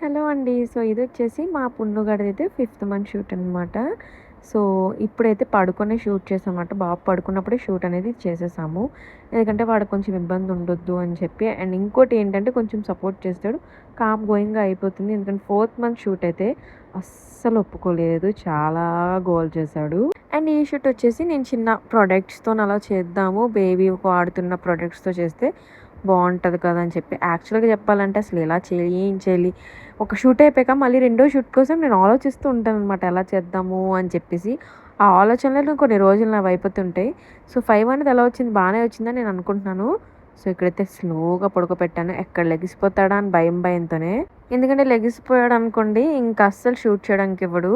Hello అండి. So, ఇదొచ్చేసి మా పున్నుగాడిదైతే fifth month shoot అనమాట. సో, ఇప్పుడైతే పడుకొనే షూట్ చేశామన్నమాట. బాబు పడుకున్నప్పుడే షూట్ అనేది చేసేసాము. ఎందుకంటే వాడికి కొంచెం ఇబ్బంది ఉండొద్దు అని చెప్పి. అండ్ ఇంకోటి ఏంటంటే కొంచెం సపోర్ట్ చేస్తాడు. కామ్ గోయింగ్‌గా అయిపోతుంది. ఎందుకంటే ఫోర్త్ మంత్ షూట్ అయితే అస్సలు ఒప్పుకోలేదు. చాలా గోల చేశాడు. అండ్ ఈ షూట్ వచ్చేసి నేను చిన్న ప్రొడక్ట్స్‌తోని అలా చేద్దాము. బేబీ వాడుతున్న ప్రొడక్ట్స్‌తో చేస్తే బావుంటది కదా అని చెప్పి. యాక్చువల్‌గా చెప్పాలంటే అసలు ఎలా చేయాలి? ఏం చేయాలి? ఒక షూట్ అయిపోయాక మళ్ళీ రెండో షూట్ కోసం నేను ఆలోచిస్తూ ఉంటాననమాట. ఎలా చేద్దాము అని చెప్పేసి. ఆ ఆలోచనలో కొన్ని రోజులు నావి అయిపోతుంటాయి. సో, 5 అనేది ఎలా వచ్చింది? బానే వచ్చిందని నేను అనుకుంటున్నాను. సో, ఇక్కడైతే స్లోగా పడుకోబెట్టాను. ఎక్కడ లెగిసిపోతాడా అని భయంతోనే. ఎందుకంటే లెగిసిపోయాడనుకోండి ఇంక అస్సలు షూట్ చేయడానికి ఇవ్వడు.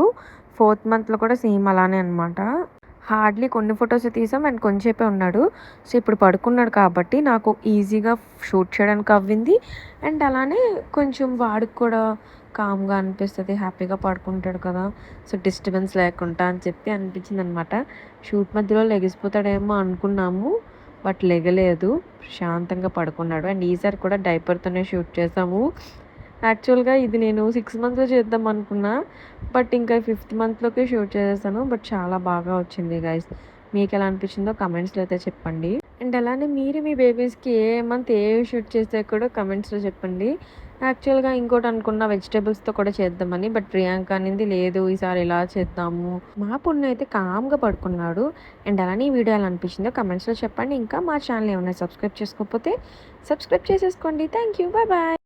ఫోర్త్ మంత్‌లో కూడా సేమ్ అలానే అనమాట. హార్డ్‌లీ కొన్ని ఫోటోసే తీసాం అండ్ కొంచెంసేపే ఉన్నాడు. సో, ఇప్పుడు పడుకున్నాడు కాబట్టి నాకు ఈజీగా షూట్ చేయడానికి అవ్వింది. అండ్ అలానే కొంచెం వాడికి కూడా కామ్‌గా అనిపిస్తది. హ్యాపీగా పడుకుంటాడు కదా! సో, డిస్టర్బెన్స్ లేకుండా అని చెప్పి అనిపించిందనమాట. షూట్ మధ్యలో లెగిసిపోతాడేమో అనుకున్నాము. బట్ లెగలేదు. ప్రశాంతంగా పడుకున్నాడు. అండ్ ఈసారి కూడా డైపర్‌తోనే షూట్ చేసాము. యాక్చువల్‌గా ఇది నేను 6 మంత్స్‌లో చేద్దాం అనుకున్నా. బట్ ఇంకా ఫిఫ్త్ మంత్‌లోకే షూట్ చేసేసాను. బట్ చాలా బాగా వచ్చింది గైస్. మీకెలా అనిపించిందో కమెంట్స్‌లో అయితే చెప్పండి. అండ్ అలానే మీరు మీ బేబీస్‌కి ఏ మంత్ ఏ షూట్ చేస్తే కూడా కమెంట్స్‌లో చెప్పండి. యాక్చువల్‌గా ఇంకోటి అనుకున్న వెజిటబుల్స్‌తో కూడా చేద్దామని. బట్ ప్రియాంక అనింది లేదు ఈసారి ఇలా చేద్దాము. మా పున్ను అయితే కామ్‌గా పడుకున్నాడు. అండ్ అలానే ఈ వీడియో ఎలా అనిపించిందో కమెంట్స్‌లో చెప్పండి. ఇంకా మా ఛానల్ ఏమైనా సబ్స్క్రైబ్ చేసుకోకపోతే సబ్స్క్రైబ్ చేసేసుకోండి. Thank you. Bye bye.